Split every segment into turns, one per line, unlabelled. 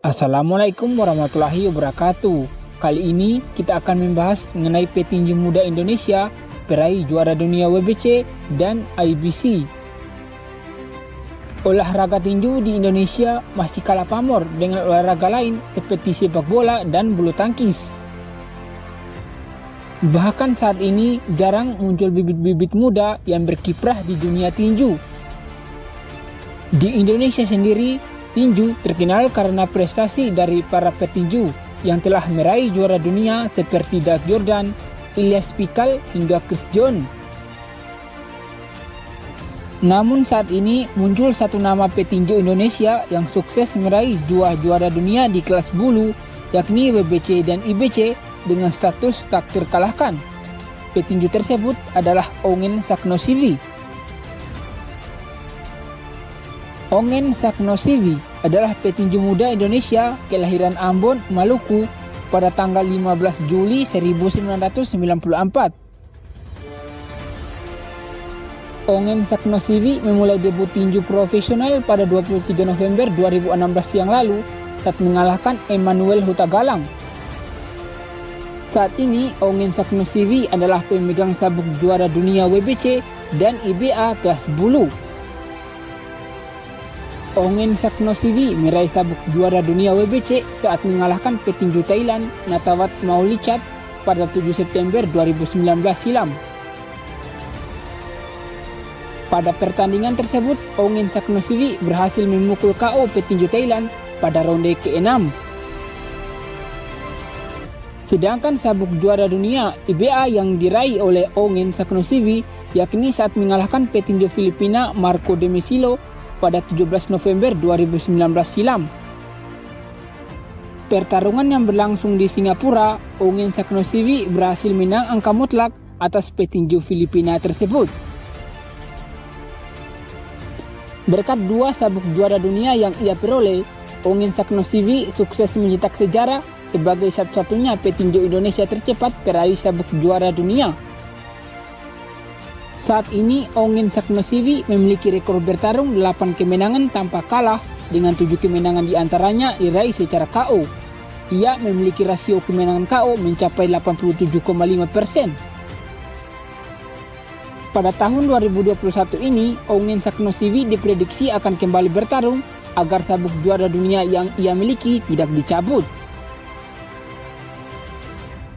Assalamualaikum warahmatullahi wabarakatuh. Kali ini kita akan membahas mengenai petinju muda Indonesia peraih juara dunia WBC dan IBC. Olahraga tinju di Indonesia masih kalah pamor dengan olahraga lain seperti sepak bola dan bulu tangkis. Bahkan saat ini jarang muncul bibit-bibit muda yang berkiprah di dunia tinju. Di Indonesia sendiri, tinju terkenal karena prestasi dari para petinju yang telah meraih juara dunia seperti Dag Jordan, Ilyas Pikal, hingga Chris John. Namun saat ini muncul satu nama petinju Indonesia yang sukses meraih dua juara dunia di kelas bulu, yakni WBC dan IBC dengan status tak terkalahkan. Petinju tersebut adalah Ongen Saknosivi. Ongen Saknosivi adalah petinju muda Indonesia kelahiran Ambon, Maluku pada tanggal 15 Juli 1994. Ongen Saknosivi memulai debut tinju profesional pada 23 November 2016 yang lalu saat mengalahkan Emmanuel Hutagalang. Saat ini Ongen Saknosivi adalah pemegang sabuk juara dunia WBC dan IBA kelas bulu. Ongen Saknosivi meraih sabuk juara dunia WBC saat mengalahkan petinju Thailand Natawat Maulichat pada 7 September 2019 silam. Pada pertandingan tersebut, Ongen Saknosivi berhasil memukul KO petinju Thailand pada ronde ke-6. Sedangkan sabuk juara dunia IBA yang diraih oleh Ongen Saknosivi yakni saat mengalahkan petinju Filipina Marco Demesilo pada 17 November 2019 silam. Pertarungan yang berlangsung di Singapura, Ongen Saknosivi berhasil menang angka mutlak atas petinju Filipina tersebut. Berkat dua sabuk juara dunia yang ia peroleh, Ongen Saknosivi sukses mencetak sejarah sebagai satu-satunya petinju Indonesia tercepat peraih sabuk juara dunia. Saat ini Ongen Saknosivi memiliki rekor bertarung 8 kemenangan tanpa kalah dengan 7 kemenangan diantaranya diraih secara KO. Ia memiliki rasio kemenangan KO mencapai 87,5%. Pada tahun 2021 ini, Ongen Saknosivi diprediksi akan kembali bertarung agar sabuk juara dunia yang ia miliki tidak dicabut.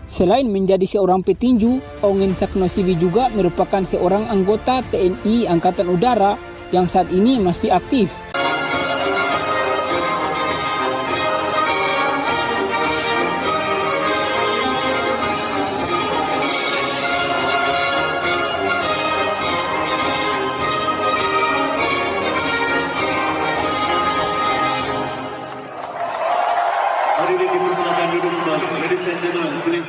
Selain menjadi seorang petinju, Ongen Saknosivi juga merupakan seorang anggota TNI Angkatan Udara yang saat ini masih aktif.
Hadirin dipersilakan duduk kembali. Ladies and gentlemen, please.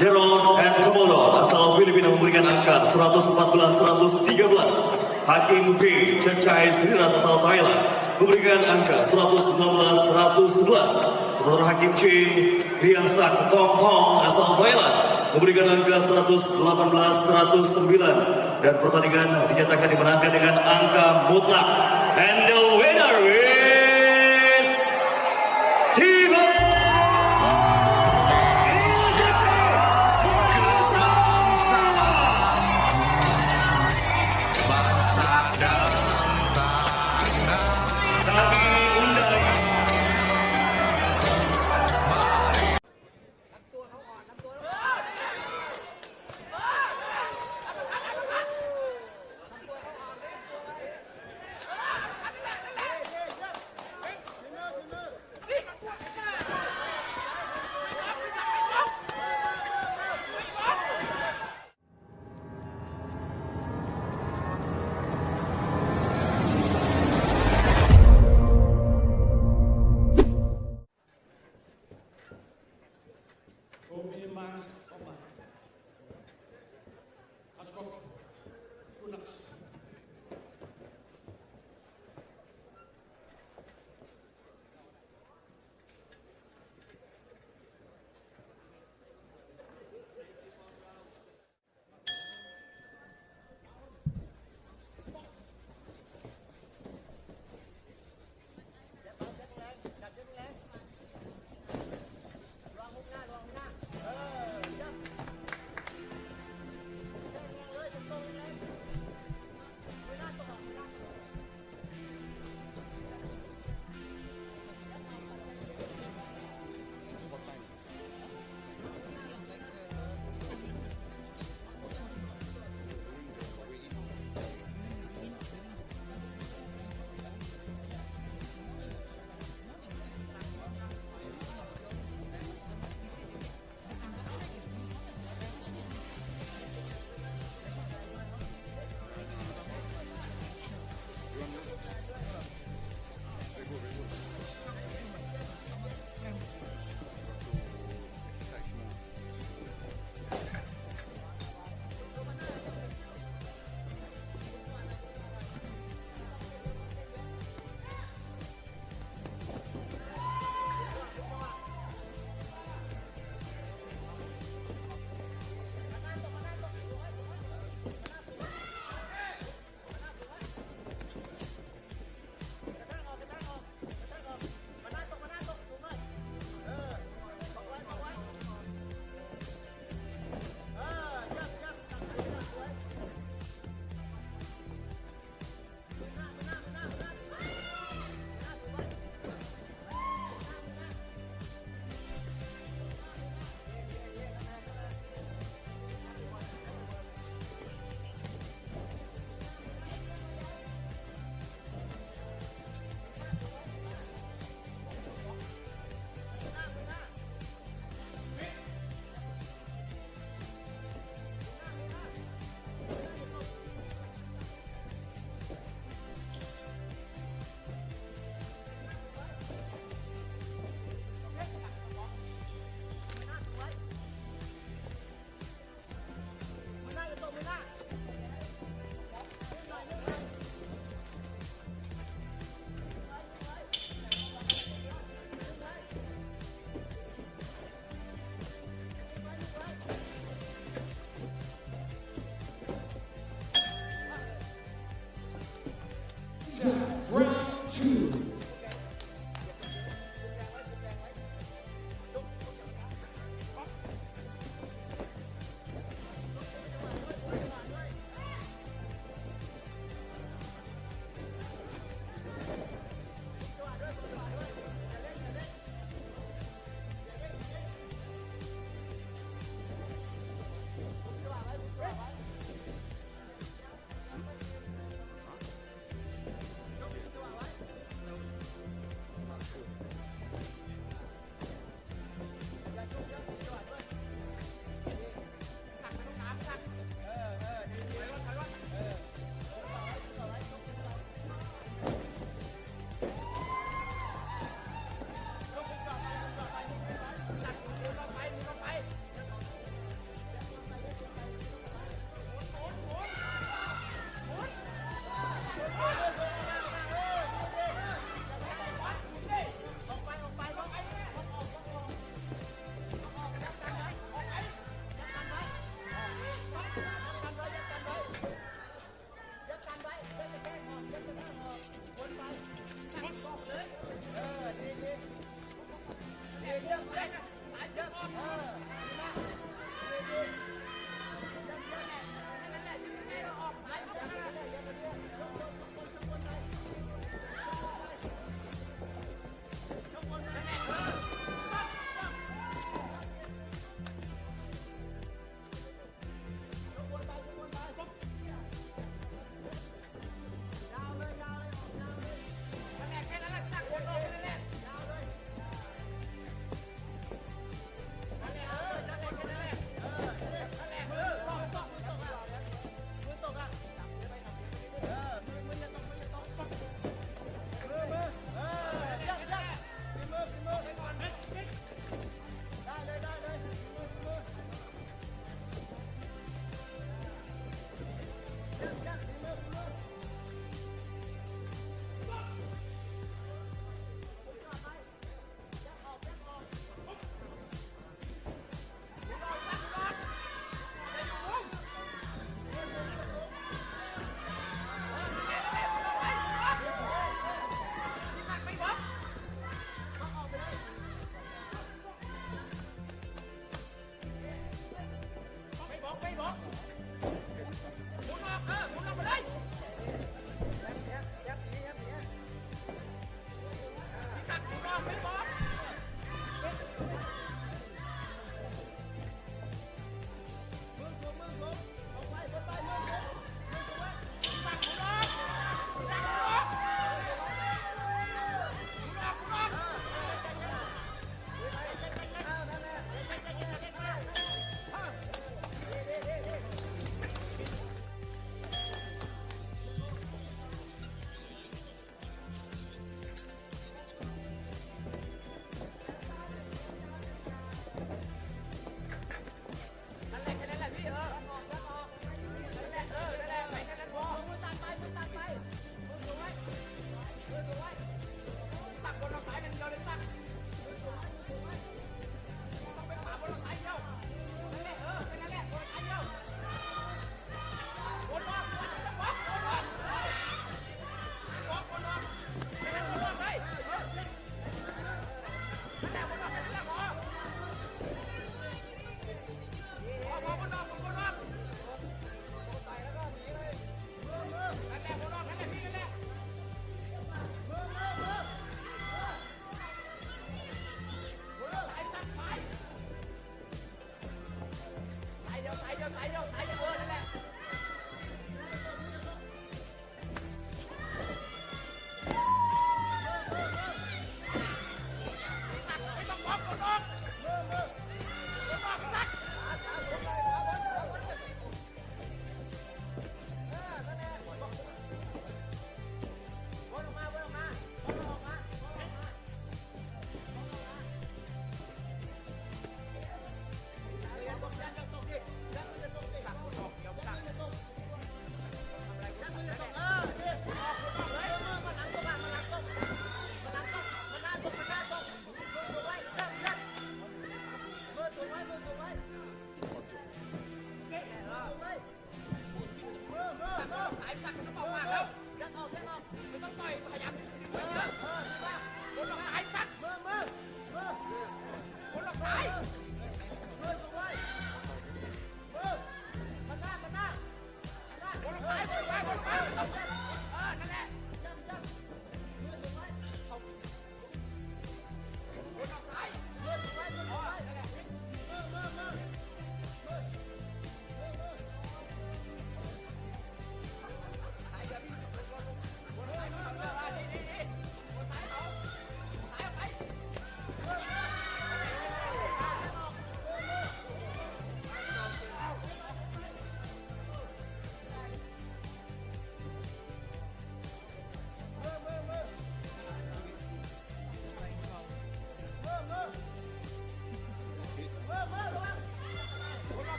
Jeron and Tomolo asal Filipina memberikan angka 114-113. Hakim B. Cecai Srirat asal Thailand memberikan angka 119-111. Sementara Hakim C. Rian Sak Tong Tong asal Thailand memberikan angka 118-109 dan pertandingan dinyatakan dimenangkan dengan angka mutlak. And the winner is Team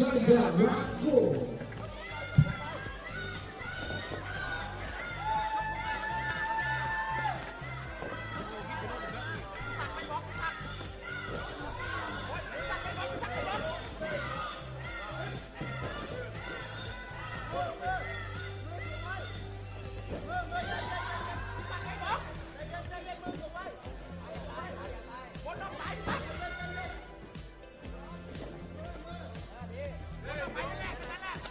Saja langsung.
ไปนั่นแหละ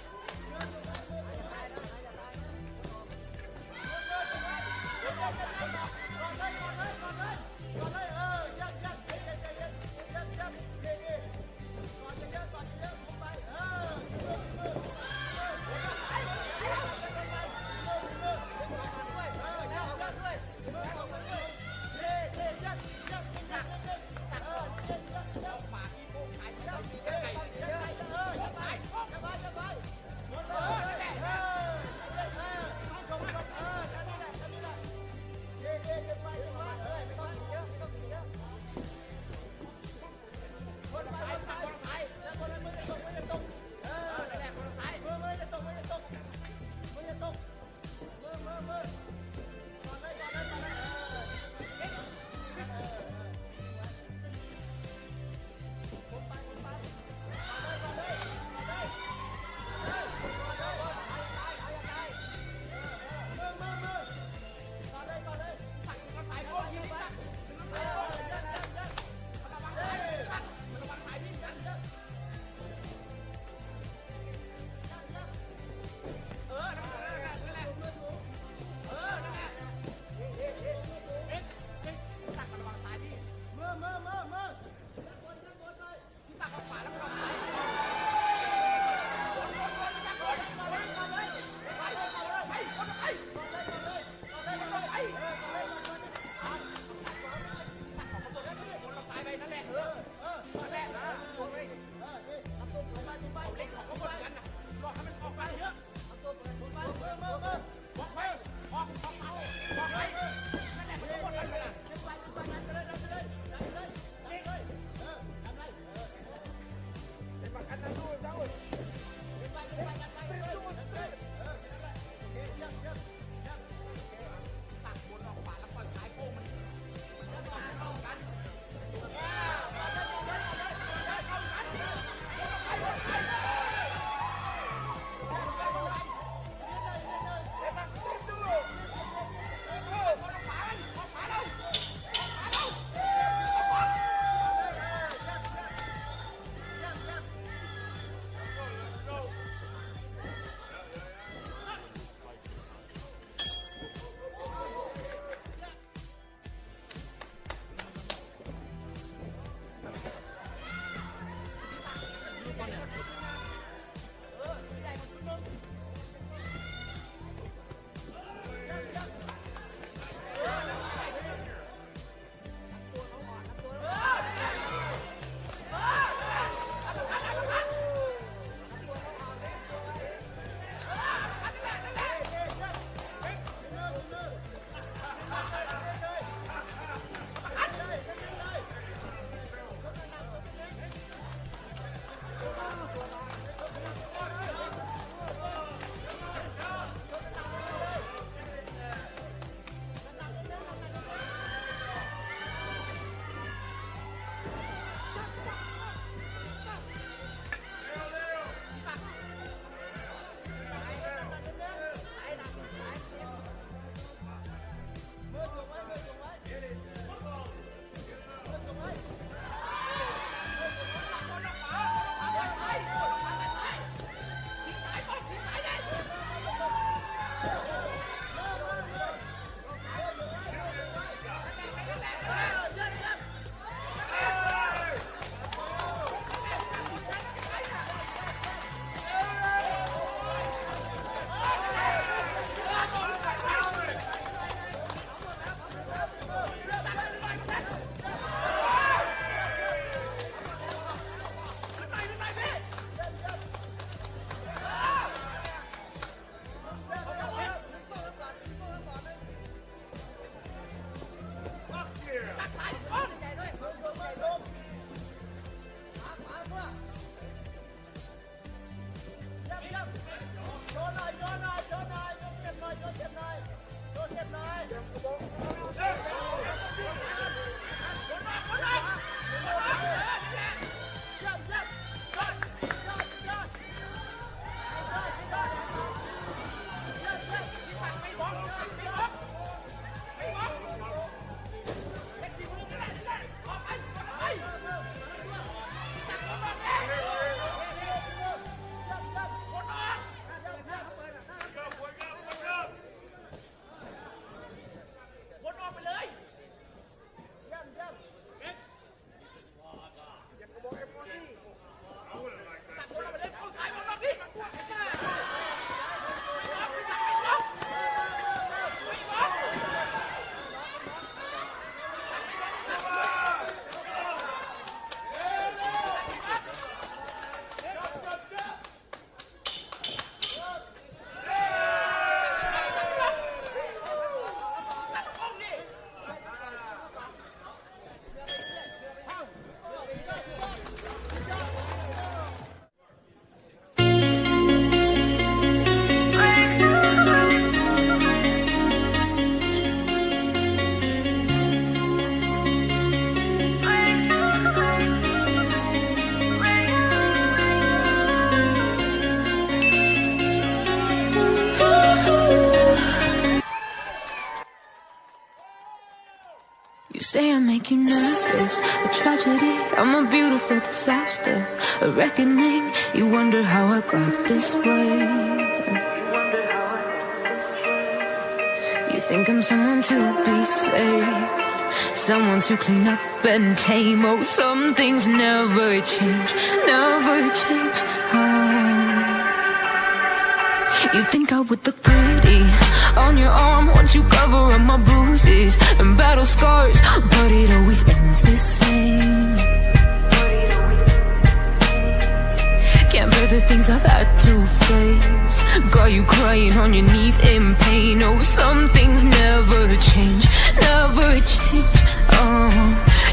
Say I make you nervous, a tragedy, I'm a beautiful disaster, a reckoning, you wonder how I got this way. You think I'm someone to be saved, someone to clean up and tame. Oh, some things never change, never change. Oh, you think I would look pretty on your arm once you cover up my bruises and battle scars, but it always ends the same. Can't bear the things I've had to face. Got you crying on your knees in pain. Oh, some things never change, never change. Oh,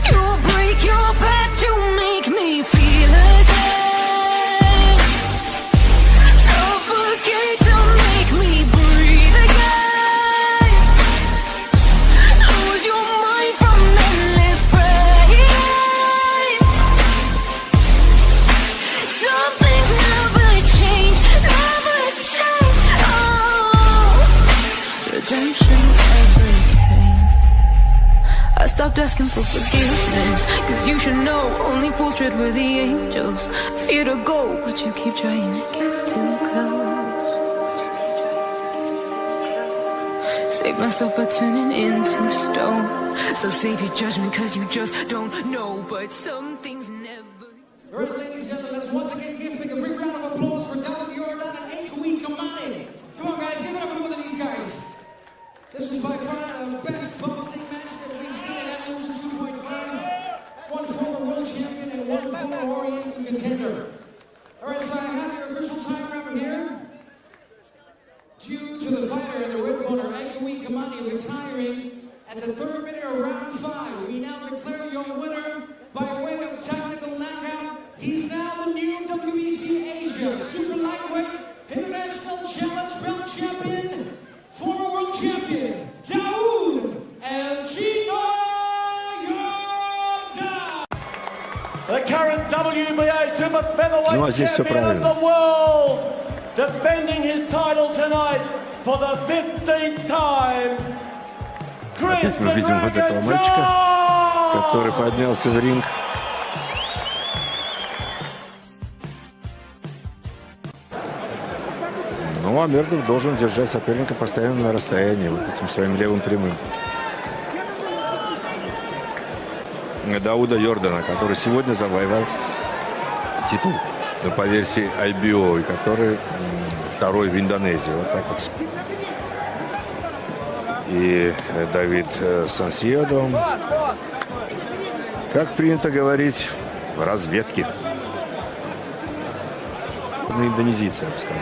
you'll break your back to make me feel again. Suffocate to make me breathe again. Lose your mind from endless pain. Some things never change, never change. Oh, redemption ever came. I stopped asking for forgiveness, cause you should know only fools tread where the angels fear to go, but you keep trying to get too close. Save myself by turning into stone. So save your judgment cause you just don't know. But some things never.
All right, ladies and gentlemen, let's once again give a big round of applause for Dawoud Yordan and Ekoui Kamani. Come on, guys, give it up for both of these guys. This was by far the best boxing match that we've seen at Evolution 2.5. One former world champion and one former Oriental contender. All right, so I have your official time remember here. Due to the fighter in the red corner, Ekoui Kamani, retiring at the 3rd minute of round 5, we now declare your winner by way of technical knockout. He's now the new WBC Asia Super Lightweight International Challenge Belt Champion, former world champion, Dawoud El Chino Yordan.
The current WBA Super
Ну, а
Featherweight
здесь всё
Champion of
правильно.
the world, defending his title tonight for the 15th time, Chris
Опять мы видим вот этого
the
мальчика,
Dragon
который поднялся в ринг. Ну, а Мердов должен держать соперника постоянно на расстоянии, вот этим своим левым прямым. Дауда Йордана, который сегодня завоевал титул по версии IBO, и который второй в Индонезии. Вот так вот. И Давид Сансьедо, как принято говорить, в разведке. Индонезийцы, я бы сказал.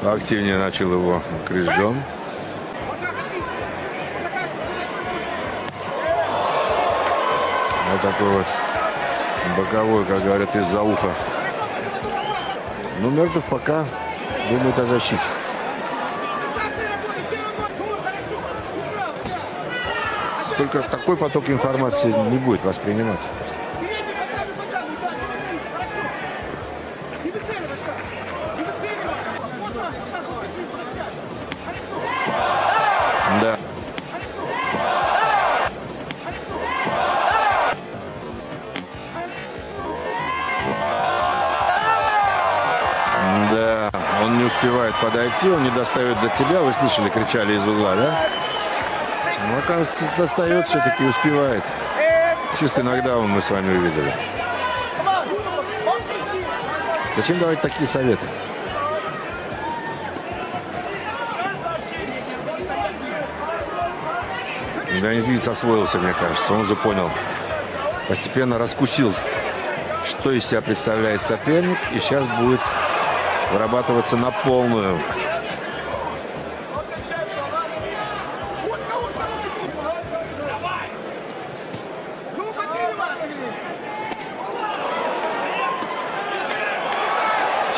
Активнее начал его Крис Джон. Вот такой вот боковой, как говорят, из-за уха. Ну, Мердов пока думает о защите. Только такой поток информации не будет восприниматься. Да. Да, он не успевает подойти, он не достает до тебя. Вы слышали, кричали из угла, да? Ну, оказывается, достает, все-таки успевает. Чисто иногда мы с вами увидели. Зачем давать такие советы? Индонезиец освоился, мне кажется. Он уже понял. Постепенно раскусил, что из себя представляет соперник. И сейчас будет вырабатываться на полную.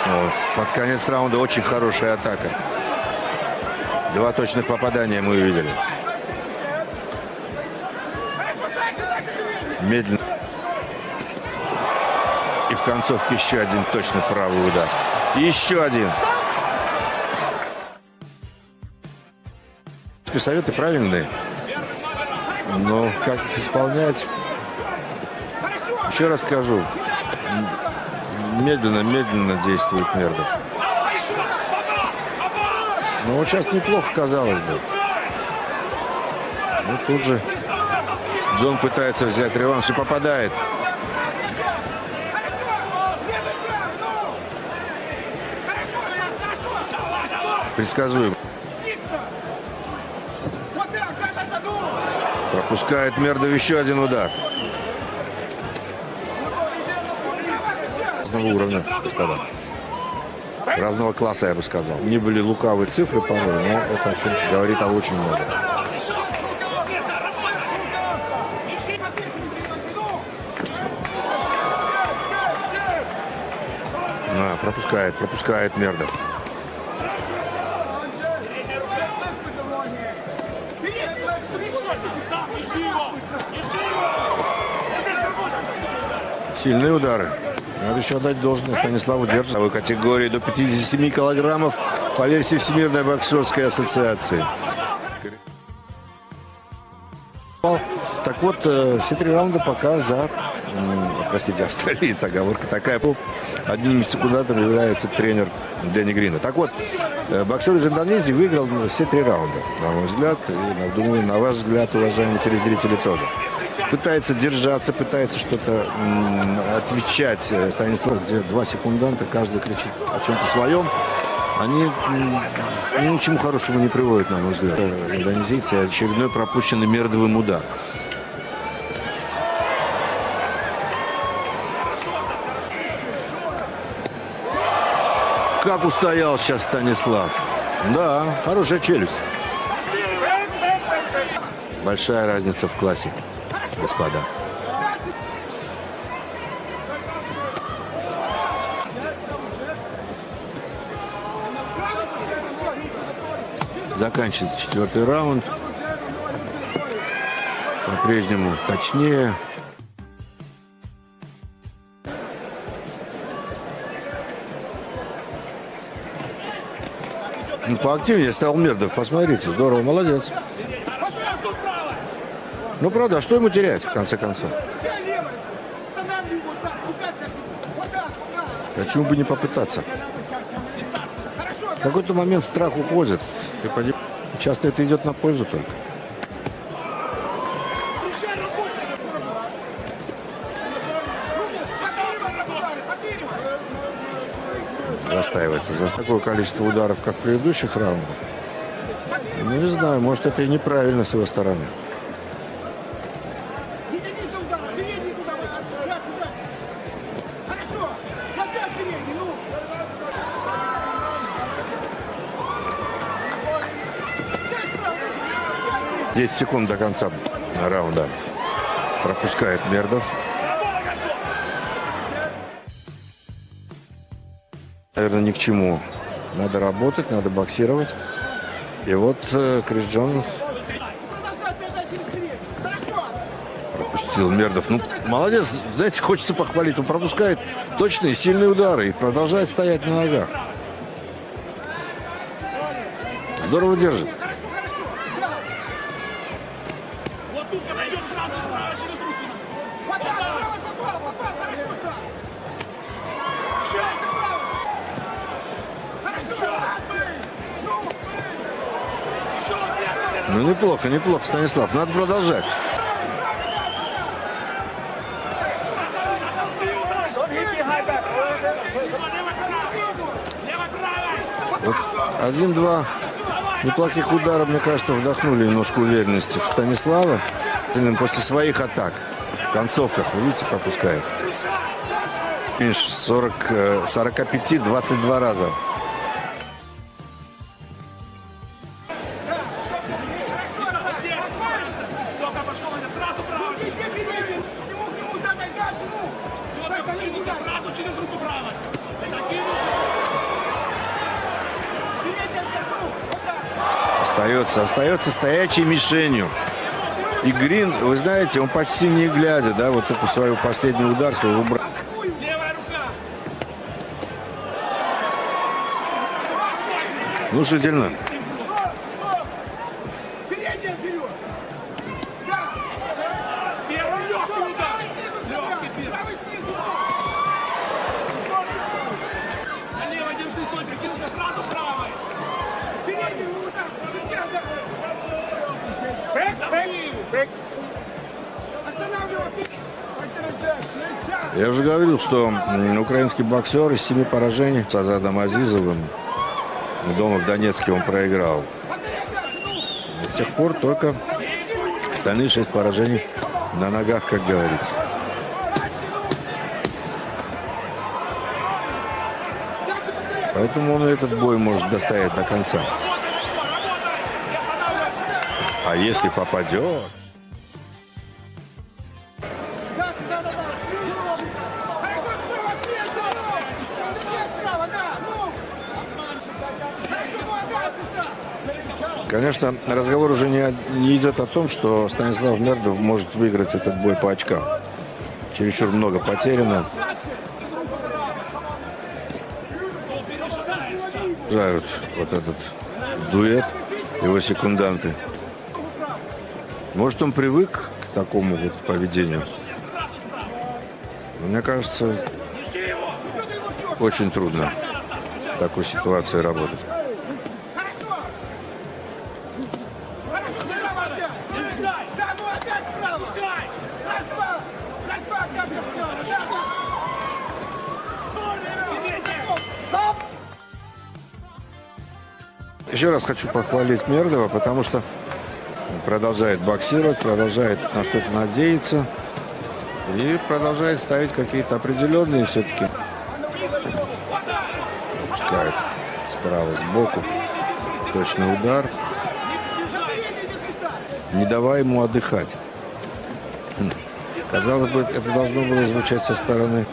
Снова под конец раунда очень хорошая атака. 2 точных попадания мы увидели. Медленно. И в концовке еще один точно правый удар. И еще один. принципе, советы правильные. Но как их исполнять? Еще раз скажу. Медленно действует Мердов. Но вот сейчас неплохо, казалось бы. Ну, тут же Джон пытается взять реванш и попадает. Предсказуемо. Пропускает Мердов еще один удар. Разного уровня, господа. Разного класса, я бы сказал. Не были лукавые цифры порой, но это о чем-то говорит о очень много. Пропускает Мердов. Сильные удары. Надо еще отдать должное Станиславу Державу. В категории до 57 килограммов по версии Всемирной боксерской ассоциации. Так вот, все 3 раунда пока за... Простите, австралиец, оговорка такая. Одним из секундантов является тренер Дэнни Грина. Так вот, боксер из Индонезии выиграл все 3 раунда, на мой взгляд. И, думаю, на ваш взгляд, уважаемые телезрители, тоже. Пытается держаться, пытается что-то отвечать Станислав, где 2 секунданта, каждый кричит о чем-то своем. Они ни к чему хорошему не приводят, на мой взгляд. Индонезийцы очередной пропущенный Мердовым удар. Как устоял сейчас Станислав. Да, хорошая челюсть. Большая разница в классе, господа. Заканчивается 4-й раунд. По-прежнему точнее. Ну, поактивнее стал Мердов. Посмотрите, здорово, молодец. Ну, правда, а что ему терять, в конце концов? Почему бы не попытаться? В какой-то момент страх уходит. Часто это идет на пользу только. Застаивается за такое количество ударов, как в предыдущих раундах. Ну, не знаю, может, это и неправильно с его стороны. Десять секунд до конца раунда. Пропускает Мердов. Наверное, ни к чему. Надо работать, надо боксировать. И вот Крис Джонс пропустил Мердов. Ну, молодец. Знаете, хочется похвалить. Он пропускает точные, сильные удары и продолжает стоять на ногах. Здорово держит. Ну, неплохо, неплохо, Станислав. Надо продолжать. Вот 1-2 неплохих удара, мне кажется, вдохнули немножко уверенности в Станислава. После своих атак. В концовках, вы видите, пропускает. Финиш 45-22 раза. Остается стоячей мишенью. И Грин, вы знаете, он почти не глядя, да, вот эту свою последний удар свой убрал. Внушительно. Я уже говорил, что украинский боксер из 7 поражений с Азадом Азизовым дома в Донецке он проиграл. И с тех пор только остальные 6 поражений на ногах, как говорится. Поэтому он этот бой может доставить до конца. А если попадет... Конечно, разговор уже не идет о том, что Станислав Мердов может выиграть этот бой по очкам. Чересчур много потеряно. Жают вот этот дуэт, его секунданты. Может, он привык к такому вот поведению. Но мне кажется, очень трудно в такой ситуации работать. Еще раз хочу похвалить Мердова, потому что продолжает боксировать, продолжает на что-то надеяться и продолжает ставить какие-то определенные все-таки. Пускает справа сбоку точный удар, не давая ему отдыхать. Казалось бы, это должно было звучать со стороны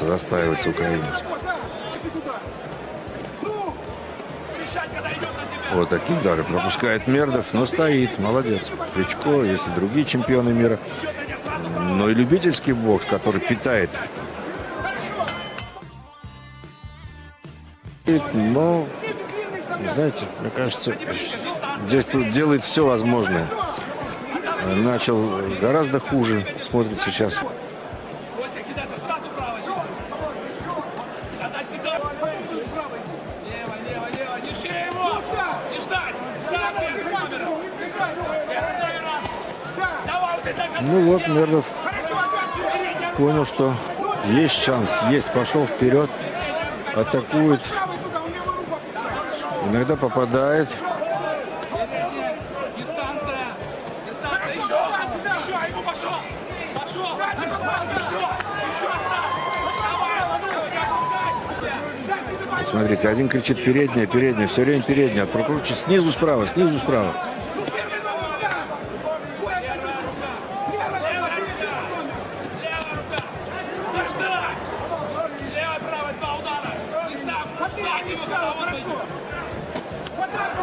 застаивается украинец. Вот такие удары пропускает Мердов, но стоит, молодец. Кличко, есть и другие чемпионы мира. Но и любительский бокс, который питает. Но, знаете, мне кажется, здесь тут делает все возможное. Начал гораздо хуже, смотрит сейчас. Ну вот, Мердов понял, что есть шанс, пошел вперед, атакует, иногда попадает. Смотрите, один кричит передняя, все время передняя, прокручивает снизу справа.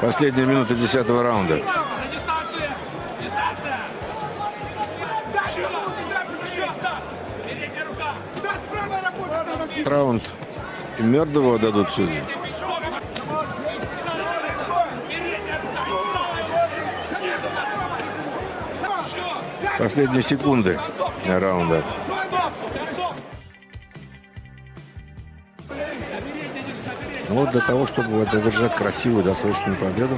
Последняя минута 10-го раунда. Раунд Мердову отдадут судьи. Последние секунды раунда. Но вот для того, чтобы одержать красивую досрочную победу,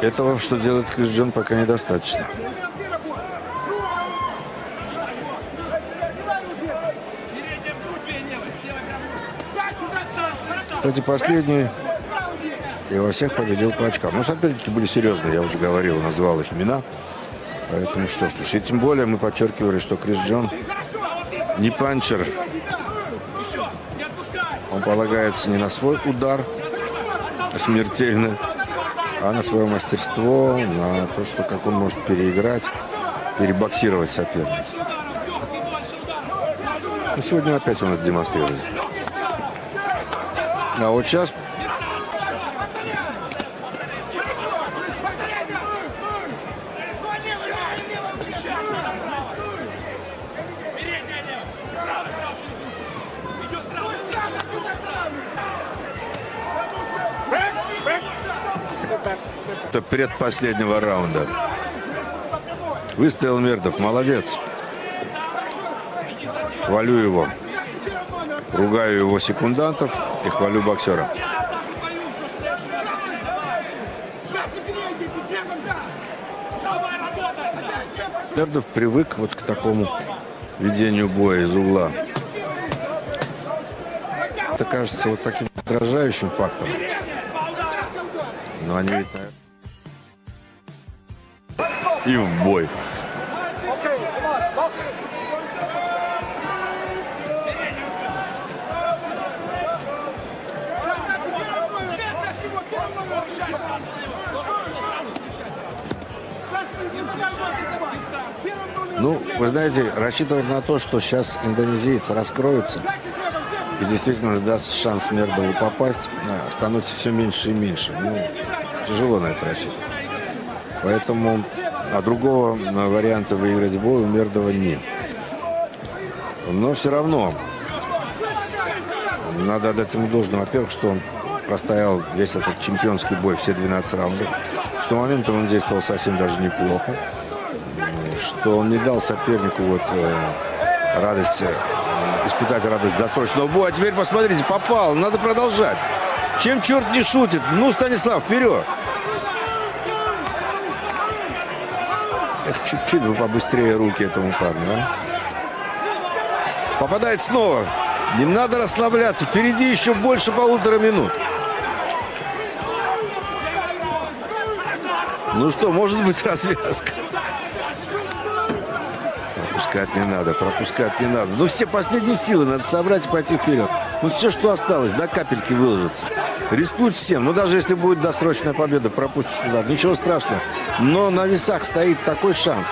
этого, что делает Крис Джон, пока недостаточно. Кстати, последний и во всех победил по очкам. Но соперники были серьезные, я уже говорил, называл их имена. Поэтому что ж, и тем более мы подчеркивали, что Крис Джон не панчер. Он полагается не на свой удар смертельно, а на свое мастерство, на то, что как он может переиграть, перебоксировать соперника. И сегодня опять он это демонстрирует. А вот сейчас предпоследнего раунда. Выстоял Мердов. Молодец. Хвалю его. ругаю его секундантов и хвалю боксера. Мердов привык вот к такому ведению боя из угла. Это кажется вот таким раздражающим фактом. Но они ведь... И в бой. Ну, вы знаете, рассчитывать на то, что сейчас индонезиец раскроется и действительно даст шанс Мердову попасть, становится все меньше и меньше. Ну, тяжело на это рассчитывать. Поэтому, другого варианта выиграть бой у Мердова нет. Но все равно надо отдать ему должное. Во-первых, что он простоял весь этот чемпионский бой, все 12 раундов. Что моментом он действовал совсем даже неплохо. Что он не дал сопернику вот испытать радость досрочного боя. А теперь посмотрите, попал. Надо продолжать. Чем черт не шутит? Ну, Станислав, вперед! Эх, чуть-чуть бы побыстрее руки этому парню, а? Попадает снова. Не надо расслабляться. Впереди еще больше 1,5 минут. Ну что, может быть развязка? Пропускать не надо. Ну, все последние силы надо собрать и пойти вперед. Ну, все, что осталось, до капельки выложится. Рискнуть всем. Ну, даже если будет досрочная победа, пропустишь удар. Ничего страшного. Но на весах стоит такой шанс.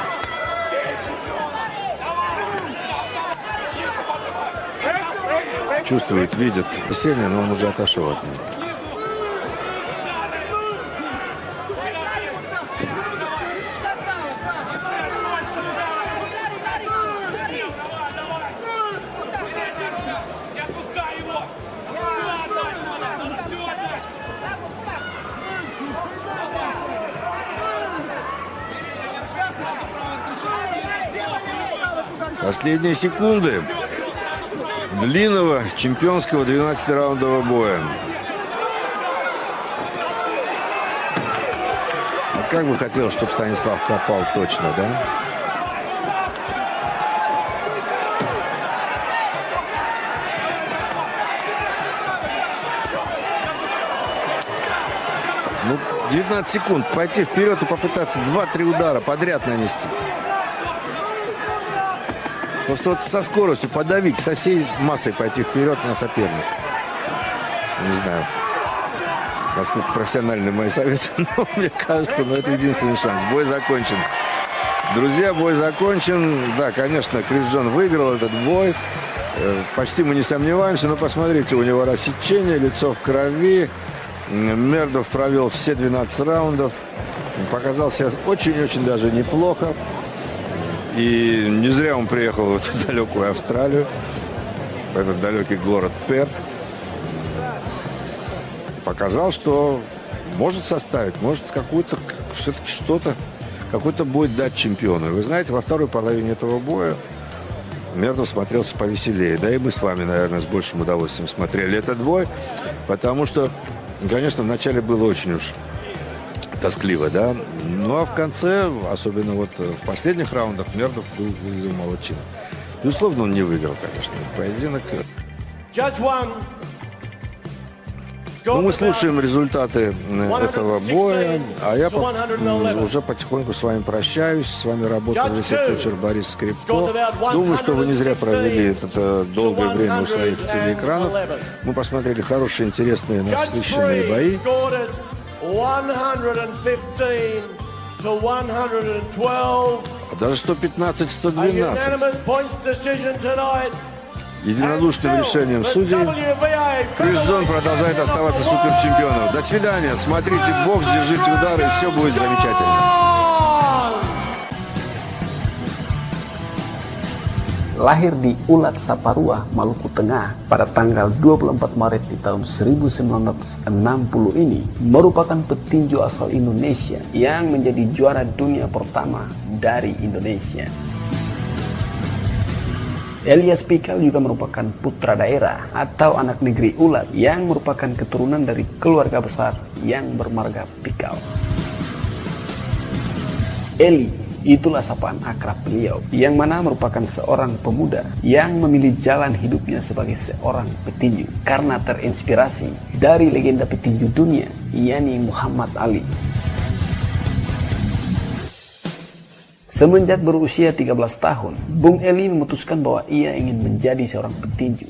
Чувствует, видит веселье, но он уже отошел от него. Последние секунды длинного чемпионского 12-раундового боя. А как бы хотелось, чтобы Станислав попал точно, да? Ну, 19 секунд. Пойти вперед и попытаться 2-3 удара подряд нанести. Просто вот со скоростью подавить, со всей массой пойти вперед на соперника. Не знаю, насколько профессиональны мои советы, но мне кажется, это единственный шанс. Бой закончен. Друзья, бой закончен. Да, конечно, Крис Джон выиграл этот бой. Почти мы не сомневаемся, но посмотрите, у него рассечение, лицо в крови. Мердов провел все 12 раундов. Показал себя очень-очень даже неплохо. И не зря он приехал в эту далекую Австралию, в этот далекий город Перт. Показал, что может составить, может какую-то, все-таки что-то, какой-то бой дать чемпиону. И вы знаете, во второй половине этого боя Мердов смотрелся повеселее. Да и мы с вами, наверное, с большим удовольствием смотрели этот бой, потому что, конечно, вначале было очень уж тоскливо, да. Ну, а в конце, особенно вот в последних раундах, Мердов выглядел молодчина. Безусловно, он не выиграл, конечно, поединок. Ну, мы слушаем результаты этого боя, а я уже потихоньку с вами прощаюсь. С вами работал весь этот вечер Борис Скрипко. Думаю, что вы не зря провели это долгое время у своих телеэкранов. Мы посмотрели хорошие, интересные, насыщенные бои.
115 to 112.
Даже 115-112. Единодушным решением судей Крис Джон продолжает оставаться суперчемпионом. До свидания. Смотрите бокс, держите удары, и все будет замечательно.
Lahir di Ulat Saparua, Maluku Tengah pada tanggal 24 Maret di tahun 1960 ini, merupakan petinju asal Indonesia yang menjadi juara dunia pertama dari Indonesia. Elias Pikal juga merupakan putra daerah atau anak negeri ulat yang merupakan keturunan dari keluarga besar yang bermarga Pikal. Eli, itulah sapaan akrab beliau, yang mana merupakan seorang pemuda yang memilih jalan hidupnya sebagai seorang petinju karena terinspirasi dari legenda petinju dunia, yakni Muhammad Ali. Semenjak berusia 13 tahun, Bung Eli memutuskan bahwa ia ingin menjadi seorang petinju.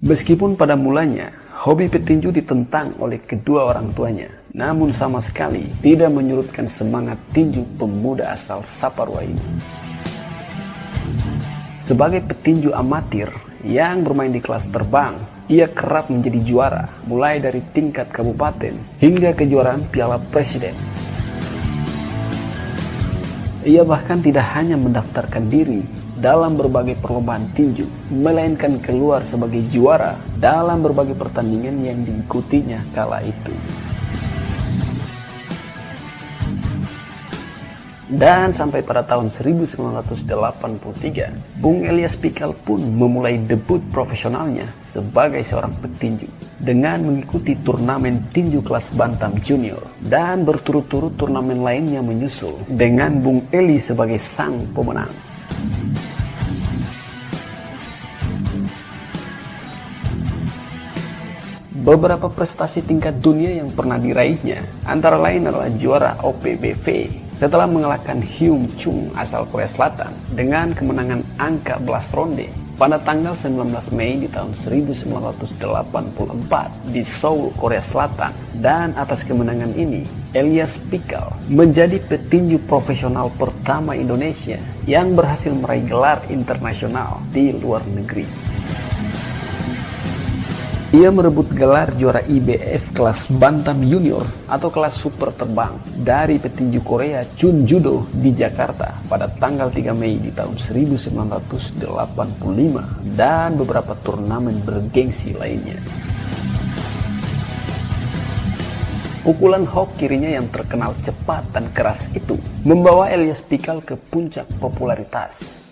Meskipun pada mulanya, hobi petinju ditentang oleh kedua orang tuanya, namun sama sekali tidak menyurutkan semangat tinju pemuda asal Saparua ini. Sebagai petinju amatir yang bermain di kelas terbang, ia kerap menjadi juara, mulai dari tingkat kabupaten hingga kejuaraan Piala Presiden. Ia bahkan tidak hanya mendaftarkan diri dalam berbagai perlombaan tinju, melainkan keluar sebagai juara dalam berbagai pertandingan yang diikutinya kala itu. Dan sampai pada tahun 1983, Bung Elias Pikal pun memulai debut profesionalnya sebagai seorang petinju dengan mengikuti turnamen tinju kelas bantam junior, dan berturut-turut turnamen lainnya menyusul dengan Bung Eli sebagai sang pemenang. Beberapa prestasi tingkat dunia yang pernah diraihnya antara lain adalah juara OPBV setelah mengalahkan Hyun Chung asal Korea Selatan dengan kemenangan angka belas ronde pada tanggal 19 Mei di tahun 1984 di Seoul, Korea Selatan. Dan atas kemenangan ini, Elias Pikal menjadi petinju profesional pertama Indonesia yang berhasil meraih gelar internasional di luar negeri. Ia merebut gelar juara IBF kelas bantam junior atau kelas super terbang dari petinju Korea Chun Judo di Jakarta pada tanggal 3 Mei di tahun 1985 dan beberapa turnamen bergengsi lainnya. Pukulan hook kirinya yang terkenal cepat dan keras itu membawa Elias Pikal ke puncak popularitas.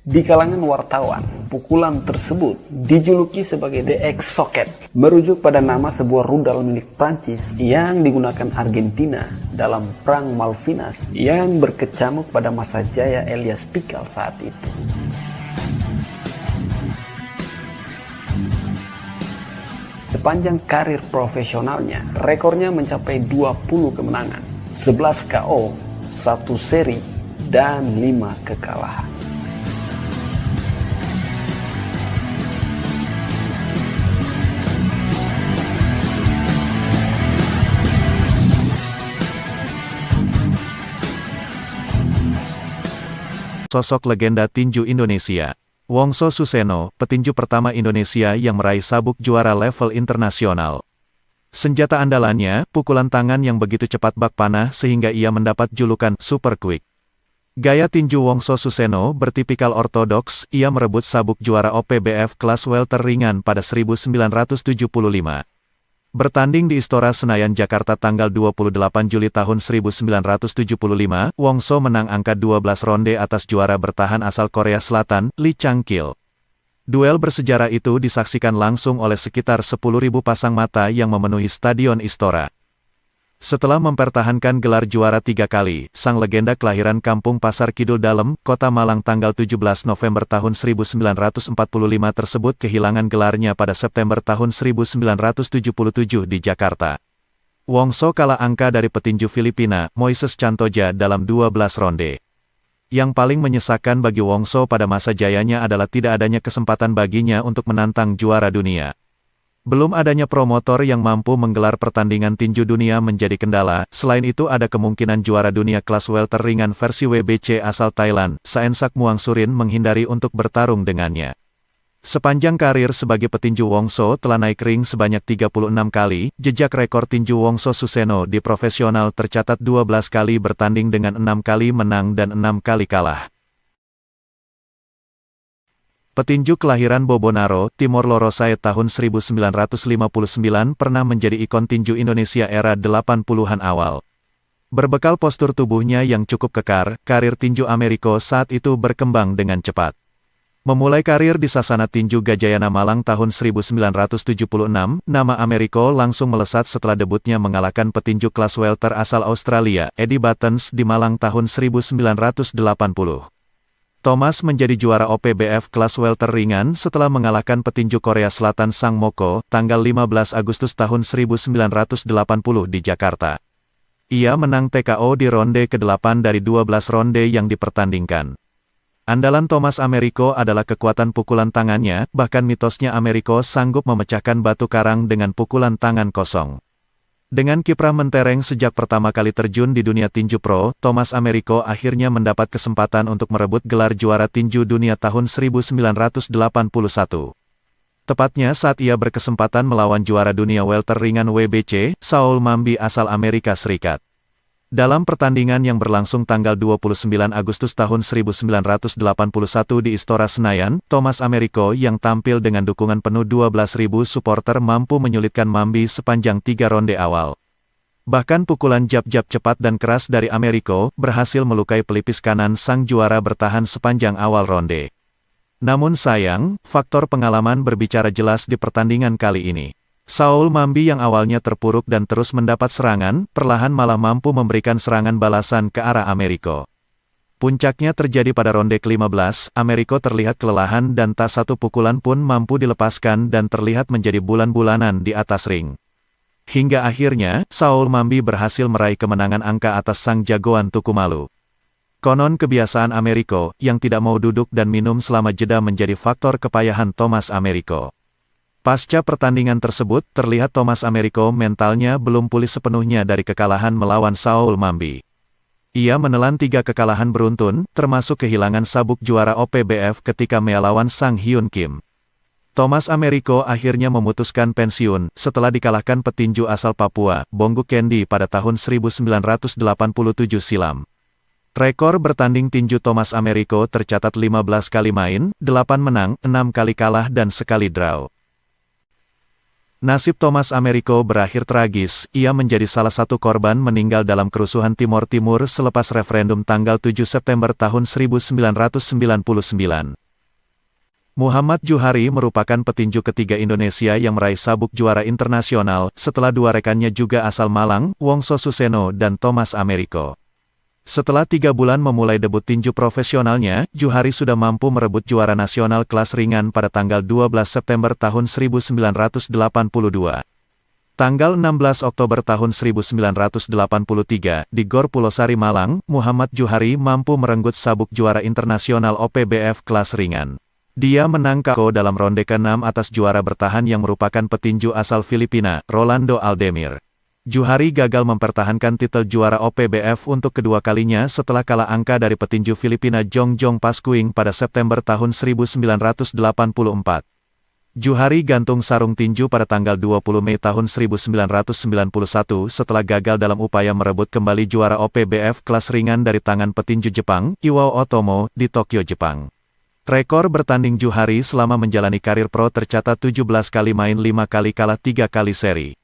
Di kalangan wartawan, pukulan tersebut dijuluki sebagai The X Socket, merujuk pada nama sebuah rudal milik Prancis yang digunakan Argentina dalam Perang Malvinas yang berkecamuk pada masa jaya Elias Pikal saat itu. Sepanjang karir profesionalnya, rekornya mencapai 20 kemenangan, 11 KO, 1 seri, dan 5 kekalahan.
Sosok legenda tinju Indonesia, Wongso Suseno, petinju pertama Indonesia yang meraih sabuk juara level internasional. Senjata andalannya, pukulan tangan yang begitu cepat bak panah sehingga ia mendapat julukan Super Quick. Gaya tinju Wongso Suseno bertipikal ortodoks, ia merebut sabuk juara OPBF kelas welter ringan pada 1975. Bertanding di Istora Senayan, Jakarta tanggal 28 Juli tahun 1975, Wongso menang angka 12 ronde atas juara bertahan asal Korea Selatan, Lee Chang-kil. Duel bersejarah itu disaksikan langsung oleh sekitar 10.000 pasang mata yang memenuhi Stadion Istora. Setelah mempertahankan gelar juara 3 kali, sang legenda kelahiran Kampung Pasar Kidul Dalem, Kota Malang tanggal 17 November tahun 1945 tersebut kehilangan gelarnya pada September tahun 1977 di Jakarta. Wongso kalah angka dari petinju Filipina, Moises Chantoja dalam 12 ronde. Yang paling menyesakan bagi Wongso pada masa jayanya adalah tidak adanya kesempatan baginya untuk menantang juara dunia. Belum adanya promotor yang mampu menggelar pertandingan tinju dunia menjadi kendala. Selain itu ada kemungkinan juara dunia kelas welter ringan versi WBC asal Thailand, Saensak Muangsurin menghindari untuk bertarung dengannya. Sepanjang karir sebagai petinju Wongso telah naik ring sebanyak 36 kali, jejak rekor tinju Wongso Suseno di profesional tercatat 12 kali bertanding dengan 6 kali menang dan 6 kali kalah. Petinju kelahiran Bobonaro, Timor Lorosae tahun 1959 pernah menjadi ikon tinju Indonesia era 80-an awal. Berbekal postur tubuhnya yang cukup kekar, karir tinju Ameriko saat itu berkembang dengan cepat. Memulai karir di Sasana Tinju Gajayana Malang tahun 1976, nama Ameriko langsung melesat setelah debutnya mengalahkan petinju kelas welter asal Australia, Eddie Buttons di Malang tahun 1980. Thomas menjadi juara OPBF kelas welter ringan setelah mengalahkan petinju Korea Selatan Sang Moko, tanggal 15 Agustus tahun 1980 di Jakarta. Ia menang TKO di ronde ke-8 dari 12 ronde yang dipertandingkan. Andalan Thomas Ameriko adalah kekuatan pukulan tangannya, bahkan mitosnya Ameriko sanggup memecahkan batu karang dengan pukulan tangan kosong. Dengan kiprah mentereng sejak pertama kali terjun di dunia tinju pro, Thomas Ameriko akhirnya mendapat kesempatan untuk merebut gelar juara tinju dunia tahun 1981. Tepatnya saat ia berkesempatan melawan juara dunia welter ringan WBC, Saul Mambi asal Amerika Serikat. Dalam pertandingan yang berlangsung tanggal 29 Agustus tahun 1981 di Istora Senayan, Thomas Ameriko yang tampil dengan dukungan penuh 12.000 supporter mampu menyulitkan Mambi sepanjang 3 ronde awal. Bahkan pukulan jab-jab cepat dan keras dari Ameriko berhasil melukai pelipis kanan sang juara bertahan sepanjang awal ronde. Namun sayang, faktor pengalaman berbicara jelas di pertandingan kali ini. Saul Mambi yang awalnya terpuruk dan terus mendapat serangan, perlahan malah mampu memberikan serangan balasan ke arah Ameriko. Puncaknya terjadi pada ronde ke-15, Ameriko terlihat kelelahan dan tak satu pukulan pun mampu dilepaskan dan terlihat menjadi bulan-bulanan di atas ring. Hingga akhirnya, Saul Mambi berhasil meraih kemenangan angka atas sang jagoan Tukumalu. Konon kebiasaan Ameriko, yang tidak mau duduk dan minum selama jeda menjadi faktor kepayahan Thomas Ameriko. Pasca pertandingan tersebut, terlihat Thomas Ameriko mentalnya belum pulih sepenuhnya dari kekalahan melawan Saul Mambi. Ia menelan 3 kekalahan beruntun, termasuk kehilangan sabuk juara OPBF ketika melawan Sang Hyun Kim. Thomas Ameriko akhirnya memutuskan pensiun, setelah dikalahkan petinju asal Papua, Bongguk Kendi pada tahun 1987 silam. Rekor bertanding tinju Thomas Ameriko tercatat 15 kali main, 8 menang, 6 kali kalah dan sekali draw. Nasib Thomas Ameriko berakhir tragis, ia menjadi salah satu korban meninggal dalam kerusuhan Timor Timur selepas referendum tanggal 7 September tahun 1999. Muhammad Juhari merupakan petinju ketiga Indonesia yang meraih sabuk juara internasional, setelah 2 rekannya juga asal Malang, Wongso Suseno dan Thomas Ameriko. Setelah 3 bulan memulai debut tinju profesionalnya, Juhari sudah mampu merebut juara nasional kelas ringan pada tanggal 12 September tahun 1982. Tanggal 16 Oktober tahun 1983, di Gor Pulosari Malang, Muhammad Juhari mampu merenggut sabuk juara internasional OPBF kelas ringan. Dia menang KO dalam ronde ke-6 atas juara bertahan yang merupakan petinju asal Filipina, Rolando Aldemir. Juhari gagal mempertahankan titel juara OPBF untuk kedua kalinya setelah kalah angka dari petinju Filipina Jongjong Pascuing pada September tahun 1984. Juhari gantung sarung tinju pada tanggal 20 Mei tahun 1991 setelah gagal dalam upaya merebut kembali juara OPBF kelas ringan dari tangan petinju Jepang, Iwao Otomo, di Tokyo, Jepang. Rekor bertanding Juhari selama menjalani karir pro tercatat 17 kali main, 5 kali kalah, 3 kali seri.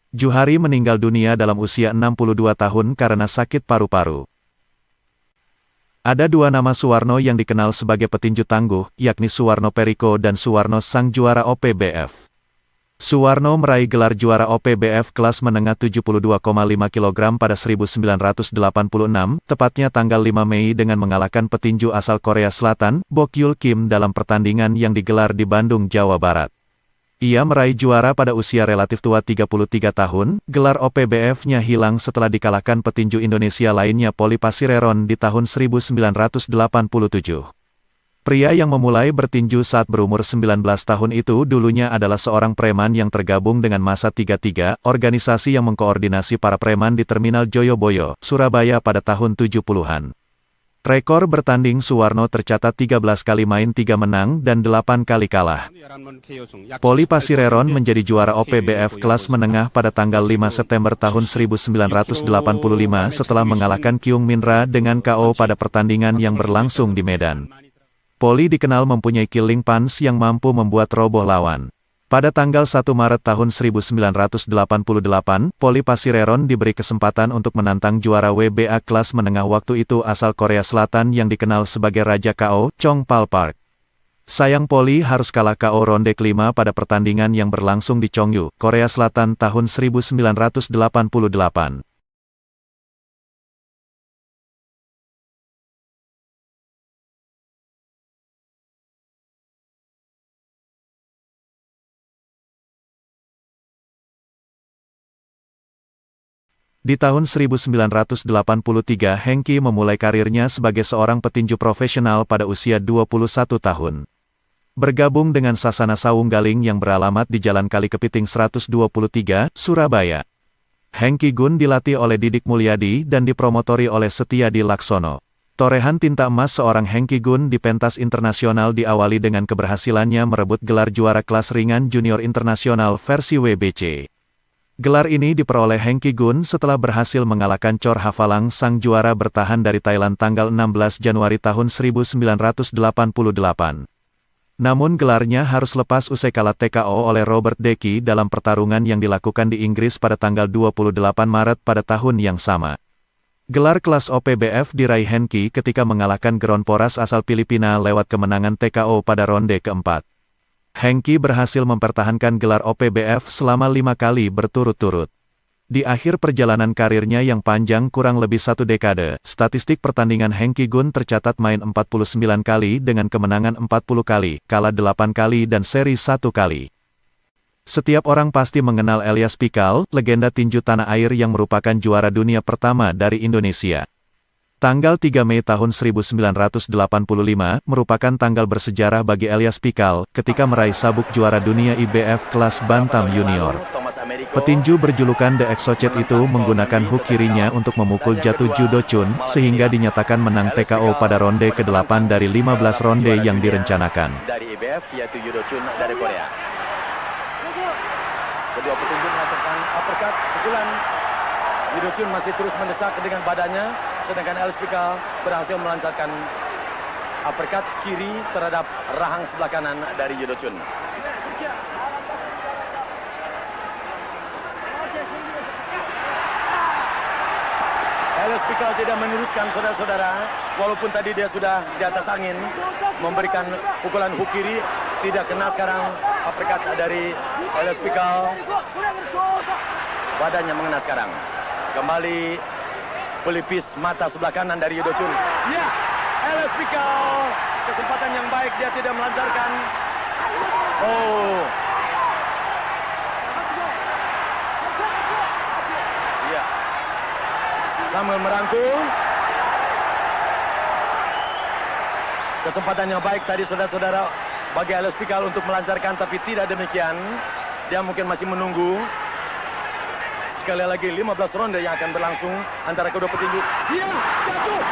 Juhari meninggal dunia dalam usia 62 tahun karena sakit paru-paru. Ada 2 nama Suwarno yang dikenal sebagai petinju tangguh, yakni Suwarno Periko dan Suwarno sang juara OPBF. Suwarno meraih gelar juara OPBF kelas menengah 72,5 kg pada 1986, tepatnya tanggal 5 Mei dengan mengalahkan petinju asal Korea Selatan, Bokyul Kim dalam pertandingan yang digelar di Bandung, Jawa Barat. Ia meraih juara pada usia relatif tua 33 tahun, gelar OPBF-nya hilang setelah dikalahkan petinju Indonesia lainnya Poli Pasireron di tahun 1987. Pria yang memulai bertinju saat berumur 19 tahun itu dulunya adalah seorang preman yang tergabung dengan Masa 33, organisasi yang mengkoordinasi para preman di Terminal Joyoboyo, Surabaya pada tahun 70-an. Rekor bertanding Suwarno tercatat 13 kali main, 3 menang dan 8 kali kalah. Poli Pasireron menjadi juara OPBF kelas menengah pada tanggal 5 September tahun 1985 setelah mengalahkan Kyung Minra dengan KO pada pertandingan yang berlangsung di Medan. Poli dikenal mempunyai killing punch yang mampu membuat roboh lawan. Pada tanggal 1 Maret tahun 1988, Poli Pasireron diberi kesempatan untuk menantang juara WBA kelas menengah waktu itu asal Korea Selatan yang dikenal sebagai Raja KO, Chong Pal Park. Sayang Poli harus kalah KO ronde kelima pada pertandingan yang berlangsung di Chongju, Korea Selatan tahun 1988. Di tahun 1983 Hengki memulai karirnya sebagai seorang petinju profesional pada usia 21 tahun. Bergabung dengan Sasana Saunggaling yang beralamat di Jalan Kali Kepiting 123, Surabaya. Hengki Gun dilatih oleh Didik Mulyadi dan dipromotori oleh Setiadi Laksono. Torehan tinta emas seorang Hengki Gun di pentas internasional diawali dengan keberhasilannya merebut gelar juara kelas ringan junior internasional versi WBC. Gelar ini diperoleh Hengki Gun setelah berhasil mengalahkan Chor Hafalang sang juara bertahan dari Thailand tanggal 16 Januari tahun 1988. Namun gelarnya harus lepas usai kalah TKO oleh Robert Deki dalam pertarungan yang dilakukan di Inggris pada tanggal 28 Maret pada tahun yang sama. Gelar kelas OPBF diraih Hengki ketika mengalahkan Geronporas asal Filipina lewat kemenangan TKO pada ronde keempat. Hengki berhasil mempertahankan gelar OPBF selama 5 kali berturut-turut. Di akhir perjalanan karirnya yang panjang kurang lebih 1 dekade, statistik pertandingan Hengki Gun tercatat main 49 kali dengan kemenangan 40 kali, kalah 8 kali dan seri 1 kali. Setiap orang pasti mengenal Elias Pikal, legenda tinju tanah air yang merupakan juara dunia pertama dari Indonesia. Tanggal 3 Mei tahun 1985 merupakan tanggal bersejarah bagi Elias Pikal ketika meraih sabuk juara dunia IBF kelas Bantam Junior. Petinju berjulukan The Exocet itu menggunakan hook kirinya untuk memukul jatuh Judo Chun sehingga dinyatakan menang TKO pada ronde ke-8 dari 15 ronde yang direncanakan.
Dari IBF yaitu Judo Chun dari Korea. Kedua petinju melakukan uppercut pukulan. Judo Chun masih terus mendesak dengan badannya, sedangkan Elias Pikal berhasil melancarkan uppercut kiri terhadap rahang sebelah kanan dari Judo Chun. Elias Pikal tidak meneruskan saudara-saudara, walaupun tadi dia sudah di atas angin, memberikan pukulan hook kiri, tidak kena sekarang uppercut dari Elias Pikal. Badannya mengena sekarang. Kembali pelipis mata sebelah kanan dari Judo Chun. Ya, Elias Pikal. Kesempatan yang baik, dia tidak melancarkan. Oh. Ya. Sambil merangkul. Kesempatan yang baik tadi saudara-saudara bagi Elias Pikal untuk melancarkan, tapi tidak demikian. Dia mungkin masih menunggu. Sekali lagi 15 ronde yang akan berlangsung antara kedua petinju. Iya, jatuh.